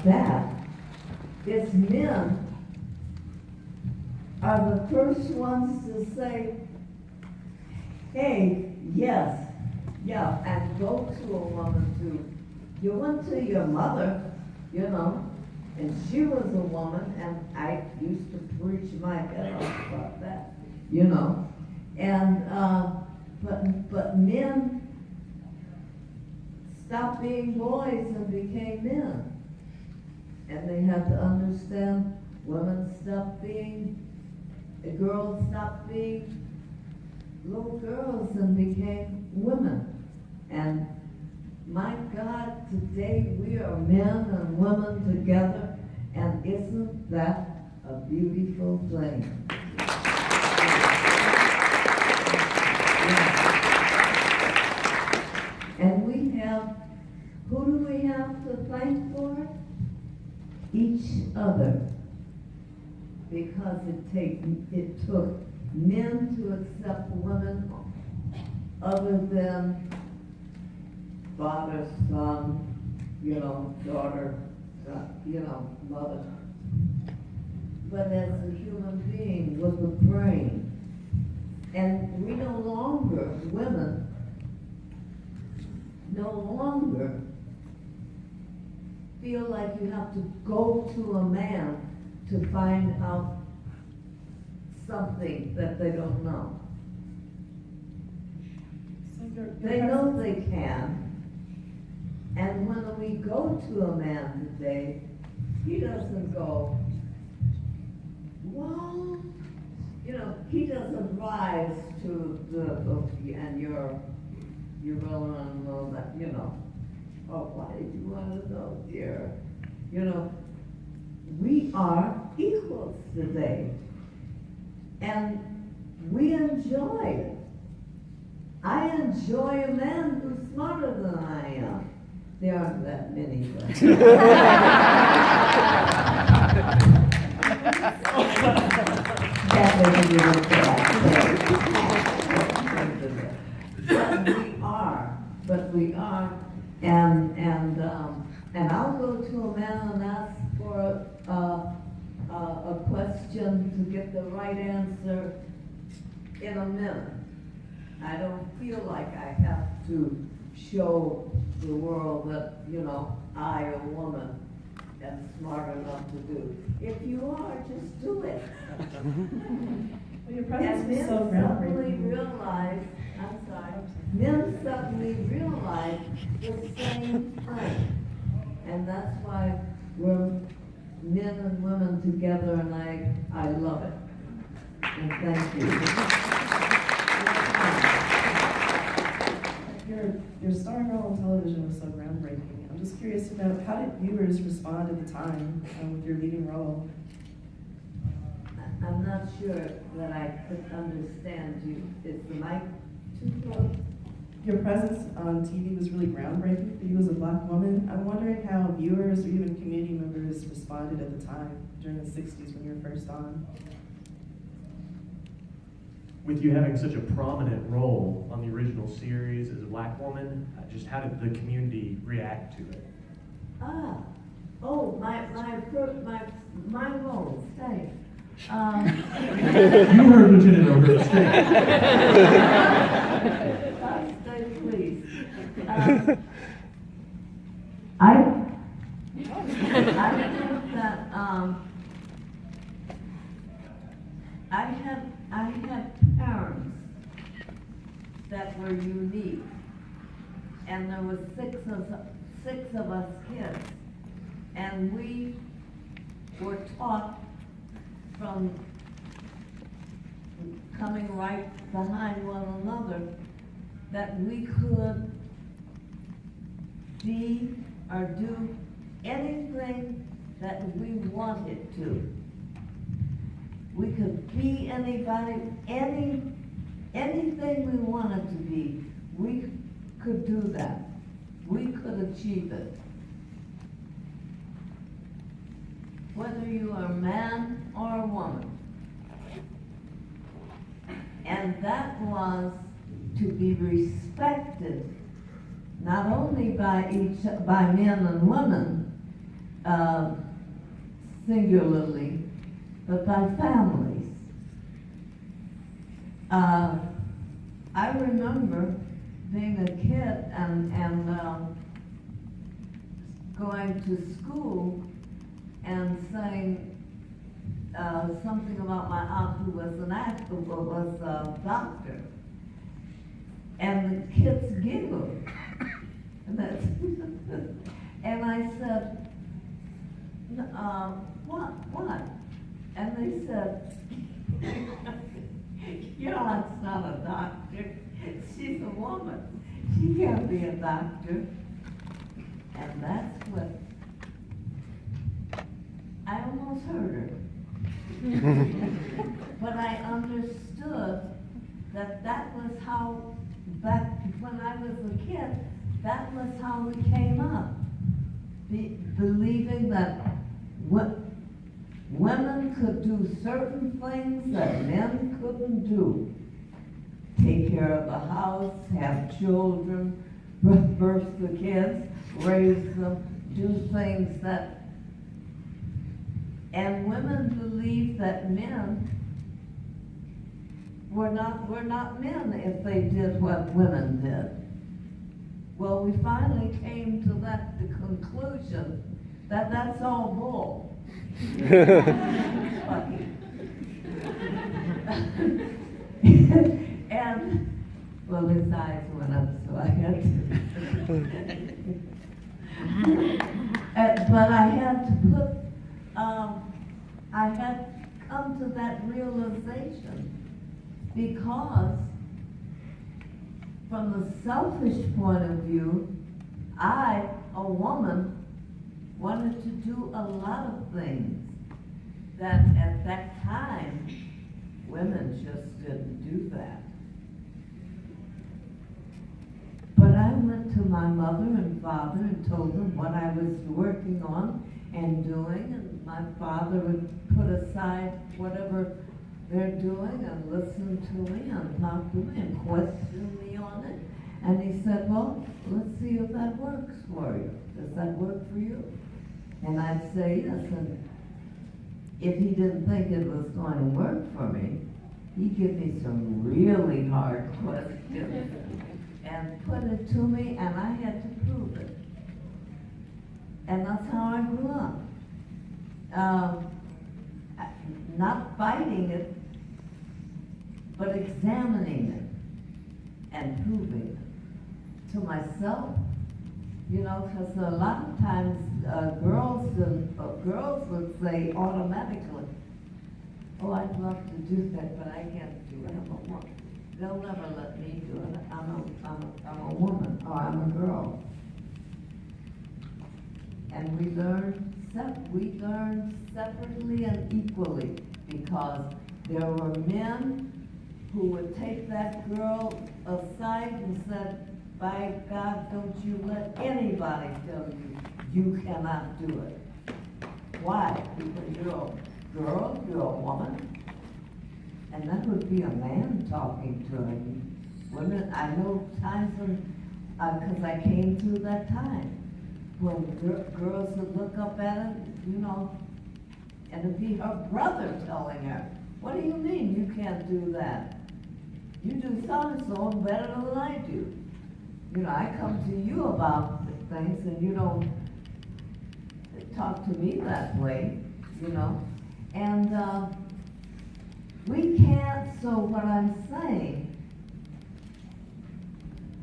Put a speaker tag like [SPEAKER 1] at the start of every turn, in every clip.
[SPEAKER 1] that is men are the first ones to say, hey, yes, yeah, and go to a woman too. You went to your mother, you know, and she was a woman, and I used to preach my head off about that, you know. And, but men stopped being boys and became men. And they had to understand women stopped being, girls stopped being little girls and became women. And my God, today we are men and women together, and isn't that a beautiful thing? And we have, who do we have to thank for it? Each other. Because it took men to accept women other than father, son, you know, daughter, you know, mother. But as a human being with a brain. And we no longer, women, no longer feel like you have to go to a man to find out something that they don't know. They know they can. And when we go to a man today, he doesn't go, well, you know, he doesn't rise to the, and you're going to know that, you know, oh, why did you want to know, dear? You know, we are equals today. And we enjoy it. I enjoy a man who's smarter than I am. There aren't that many, but. That doesn't even but we are, and I'll go to a man and ask for a question to get the right answer in a minute. I don't feel like I have to show the world that, you know, I, a woman, am smart enough to do. If you are, just do it.
[SPEAKER 2] Well, your presence was so
[SPEAKER 1] suddenly
[SPEAKER 2] groundbreaking.
[SPEAKER 1] realize, I'm sorry, men suddenly realize the same thing. And that's why we're men and women together, and I love it. And thank you.
[SPEAKER 2] Your starring role on television was so groundbreaking. I'm just curious to know, how did viewers respond at the time with your leading role?
[SPEAKER 1] I'm not sure that I could understand you. Is the mic too close?
[SPEAKER 2] Your presence on TV was really groundbreaking for you as a Black woman. I'm wondering how viewers or even community members responded at the time during the 60s when you were first on.
[SPEAKER 3] With you having such a prominent role on the original series as a Black woman, just how did the community react to it?
[SPEAKER 1] My role, stay.
[SPEAKER 3] You heard Lieutenant over the stage.
[SPEAKER 1] Stay, please. I think that I had parents that were unique, and there was six of us kids, and we were taught from coming right behind one another that we could be or do anything that we wanted to. We could be anybody, anything we wanted to be, we could do that. We could achieve it. Whether you are a man or a woman. And that was to be respected, not only by men and women, singularly, but by families. I remember being a kid and going to school and saying something about my aunt who was a doctor, and the kids giggled, and that's and I said, what? And they said, your aunt's not a doctor, she's a woman, she can't be a doctor. And that's what, I almost hurt her. But I understood that was how, back when I was a kid, that was how we came up. Believing that women could do certain things that men couldn't do. Take care of the house, have children, birth the kids, raise them, do things that, and women believe that men were not men if they did what women did. Well, we finally came to the conclusion that that's all bull. And, well, his eyes went up, so I had to. But I had to I had come to that realization because from the selfish point of view, I, a woman, wanted to do a lot of things that at that time, women just didn't do that. But I went to my mother and father and told them what I was working on and doing, and my father would put aside whatever they're doing and listen to me and talk to me and question me on it. And he said, well, let's see if that works for you. Does that work for you? And I'd say yes, and if he didn't think it was going to work for me, he'd give me some really hard questions and put it to me, and I had to prove it. And that's how I grew up. Not fighting it, but examining it and proving it to myself. You know, because a lot of times girls would say automatically, oh, I'd love to do that, but I can't do it. I'm a woman. They'll never let me do it. I'm a woman, or I'm a girl. And we learned separately and equally, because there were men who would take that girl aside and said, by God, don't you let anybody tell you you cannot do it. Why? Because you're a girl, you're a woman. And that would be a man talking to her. Women, I know times when, because I came through that time, when girls would look up at her, you know, and it'd be her brother telling her, what do you mean you can't do that? You do so-and-so better than I do. You know, I come to you about things and you don't talk to me that way, you know. And we can't, so what I'm saying,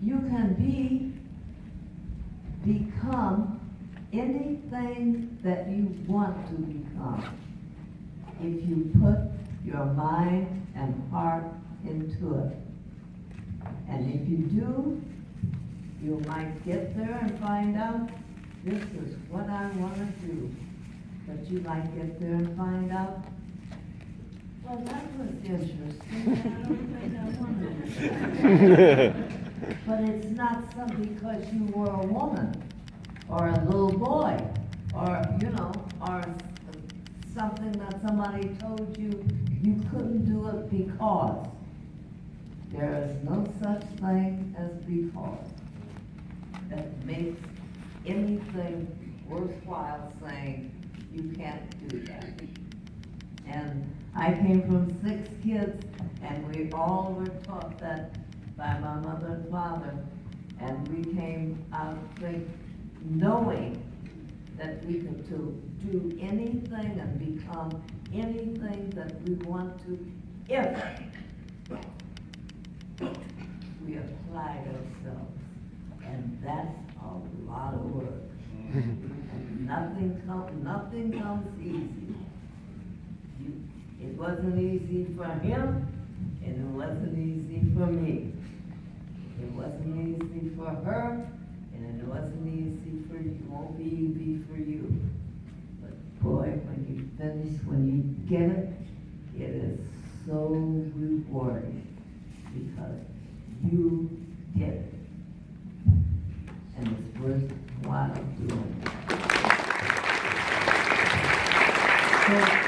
[SPEAKER 1] you can become anything that you want to become if you put your mind and heart into it. And if you do, you might get there and find out this is what I want to do. But you might get there and find out, well, that was interesting. I don't think I want to do that. But it's not something because you were a woman or a little boy or, you know, or something that somebody told you you couldn't do it because. There is no such thing as because that makes anything worthwhile saying, you can't do that. And I came from 6 kids, and we all were taught that by my mother and father. And we came out knowing that we could do anything and become anything that we want to if we applied ourselves. And that's a lot of work. And nothing comes easy. It wasn't easy for him, and it wasn't easy for me. It wasn't easy for her, and it wasn't easy for you. It won't be easy for you. But boy, when you finish, when you get it, it is so rewarding because you did it. And it's worthwhile doing it. So,